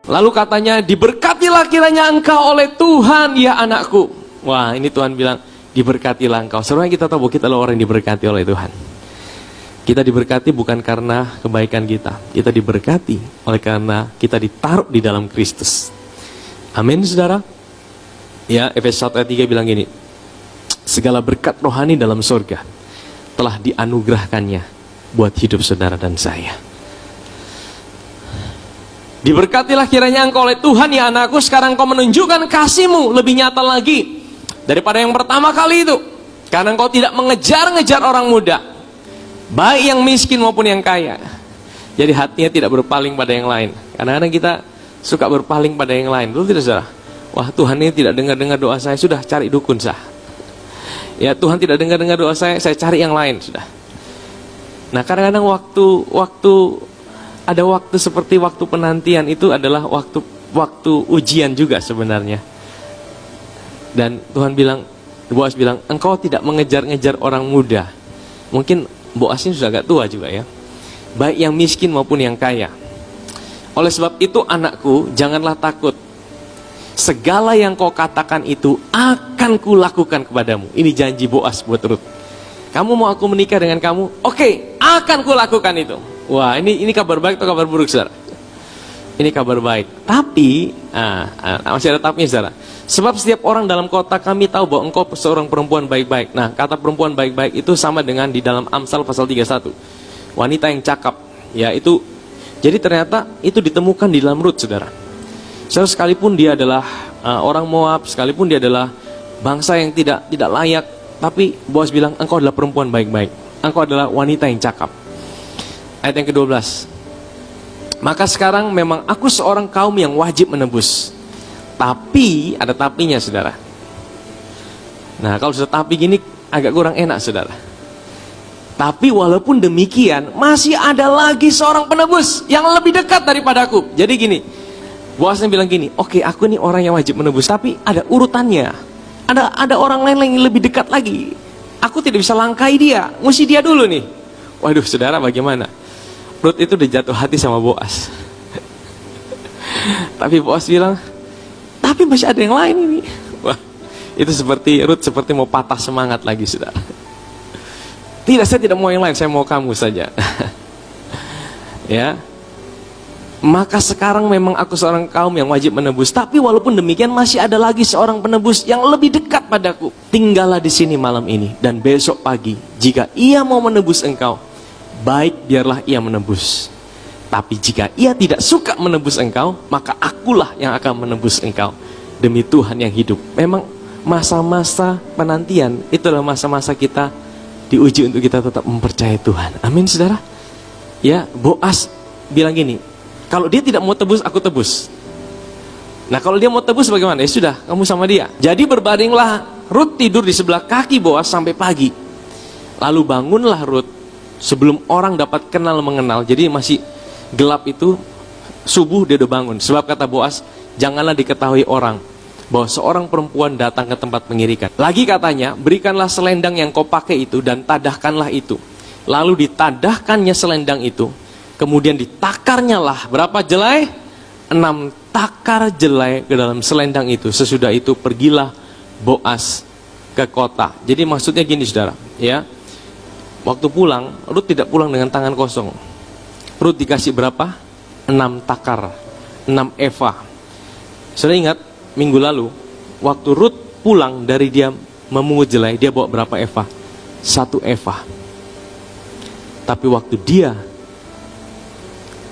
Lalu katanya, diberkatilah kiranya engkau oleh Tuhan ya anakku. Wah, ini Tuhan bilang, diberkatilah engkau. Sebenarnya kita tahu bahwa kita adalah orang yang diberkati oleh Tuhan. Kita diberkati bukan karena kebaikan kita. Kita diberkati oleh karena kita ditaruh di dalam Kristus. Amin, saudara. Ya, Efesus 1 ayat 3 bilang gini, segala berkat rohani dalam surga telah dianugerahkannya buat hidup saudara dan saya. Diberkatilah kiranya engkau oleh Tuhan ya anakku, sekarang kau menunjukkan kasihmu lebih nyata lagi daripada yang pertama kali itu. Karena engkau tidak mengejar-ngejar orang muda, baik yang miskin maupun yang kaya. Jadi hatinya tidak berpaling pada yang lain. Kadang-kadang kita suka berpaling pada yang lain. Betul tidak saudara? Wah, Tuhan ini tidak dengar-dengar doa saya, sudah cari dukun sah. Ya, Tuhan tidak dengar-dengar doa saya cari yang lain sudah. Nah, kadang-kadang ada waktu seperti waktu penantian itu adalah waktu ujian juga sebenarnya. Dan Tuhan bilang, Boas bilang, engkau tidak mengejar-ngejar orang muda. Mungkin Boas ini sudah agak tua juga ya. Baik yang miskin maupun yang kaya. Oleh sebab itu anakku, janganlah takut. Segala yang kau katakan itu akan kulakukan kepadamu. Ini janji Boas buat Rut. Kamu mau aku menikah dengan kamu? Oke, akan kulakukan itu. Wah, ini kabar baik atau kabar buruk, saudara? Ini kabar baik. Tapi, masih ada tapinya, saudara. Sebab setiap orang dalam kota kami tahu bahwa engkau seorang perempuan baik-baik. Nah, kata perempuan baik-baik itu sama dengan di dalam Amsal pasal 31. Wanita yang cakap. Ya, itu. Jadi ternyata itu ditemukan di dalam Rut, saudara. Saudara, sekalipun dia adalah orang Moab, sekalipun dia adalah bangsa yang tidak layak, tapi Boas bilang, engkau adalah perempuan baik-baik. Engkau adalah wanita yang cakap. Ayat yang ke-12. Maka sekarang memang aku seorang kaum yang wajib menebus. Tapi, ada tapinya saudara. Nah, kalau sudah tapi gini agak kurang enak saudara. Tapi walaupun demikian, masih ada lagi seorang penebus yang lebih dekat daripadaku. Jadi gini, Boasnya bilang gini, oke, aku ini orang yang wajib menebus, tapi ada urutannya. Ada orang lain yang lebih dekat lagi. Aku tidak bisa langkai dia, mesti dia dulu nih. Waduh saudara, bagaimana? Rut itu udah jatuh hati sama Boas. Tapi Boas bilang, tapi masih ada yang lain ini. Wah, itu seperti Rut seperti mau patah semangat lagi saudara. Tidak, saya tidak mau yang lain, saya mau kamu saja. Ya. Maka sekarang memang aku seorang kaum yang wajib menebus. Tapi walaupun demikian masih ada lagi seorang penebus yang lebih dekat padaku. Tinggallah di sini malam ini dan besok pagi. Jika ia mau menebus engkau, baik biarlah ia menebus. Tapi jika ia tidak suka menebus engkau, maka akulah yang akan menebus engkau. Demi Tuhan yang hidup. Memang masa-masa penantian itu adalah masa-masa kita diuji untuk kita tetap mempercayai Tuhan. Amin saudara. Ya, Boas bilang gini, kalau dia tidak mau tebus, aku tebus. Nah, kalau dia mau tebus bagaimana? Ya sudah, kamu sama dia. Jadi berbaringlah Rut tidur di sebelah kaki Boas sampai pagi. Lalu bangunlah Rut sebelum orang dapat kenal mengenal. Jadi masih gelap itu, subuh dia udah bangun. Sebab kata Boas, janganlah diketahui orang bahwa seorang perempuan datang ke tempat pengirikan. Lagi katanya, berikanlah selendang yang kau pakai itu dan tadahkanlah itu. Lalu ditadahkannya selendang itu. Kemudian ditakarnya lah berapa jelai? 6 takar jelai ke dalam selendang itu. Sesudah itu pergilah Boas ke kota. Jadi maksudnya gini saudara, ya. Waktu pulang, Rut tidak pulang dengan tangan kosong. Rut dikasih berapa? 6 takar, 6 eva. Saudara ingat minggu lalu, waktu Rut pulang dari dia memungut jelai, dia bawa berapa eva? 1 eva. Tapi waktu dia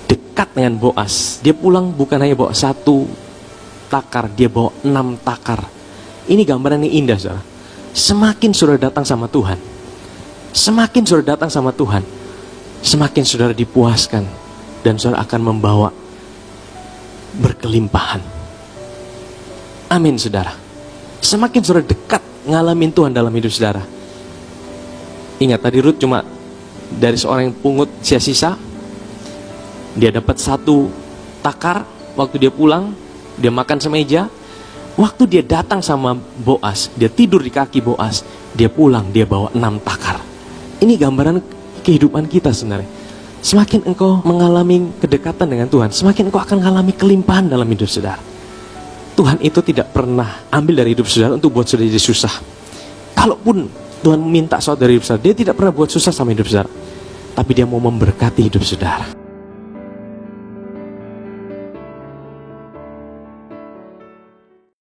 dekat dengan Boas, dia pulang bukan hanya bawa 1 takar, dia bawa 6 takar. Ini gambaran yang indah saudara. Semakin saudara datang sama Tuhan, semakin saudara datang sama Tuhan, semakin saudara dipuaskan dan saudara akan membawa berkelimpahan. Amin saudara. Semakin saudara dekat ngalamin Tuhan dalam hidup saudara. Ingat tadi Rut cuma dari seorang yang pungut sia-sisa. Dia dapat 1 takar. Waktu dia pulang, dia makan semeja. Waktu dia datang sama Boas, dia tidur di kaki Boas, dia pulang, dia bawa 6 takar. Ini gambaran kehidupan kita sebenarnya. semakin engkau mengalami kedekatan dengan Tuhan, semakin engkau akan mengalami kelimpahan dalam hidup saudara. Tuhan itu tidak pernah ambil dari hidup saudara untuk buat saudara jadi susah. Kalaupun Tuhan minta sesuatu dari hidup saudara, dia tidak pernah buat susah sama hidup saudara. Tapi dia mau memberkati hidup saudara.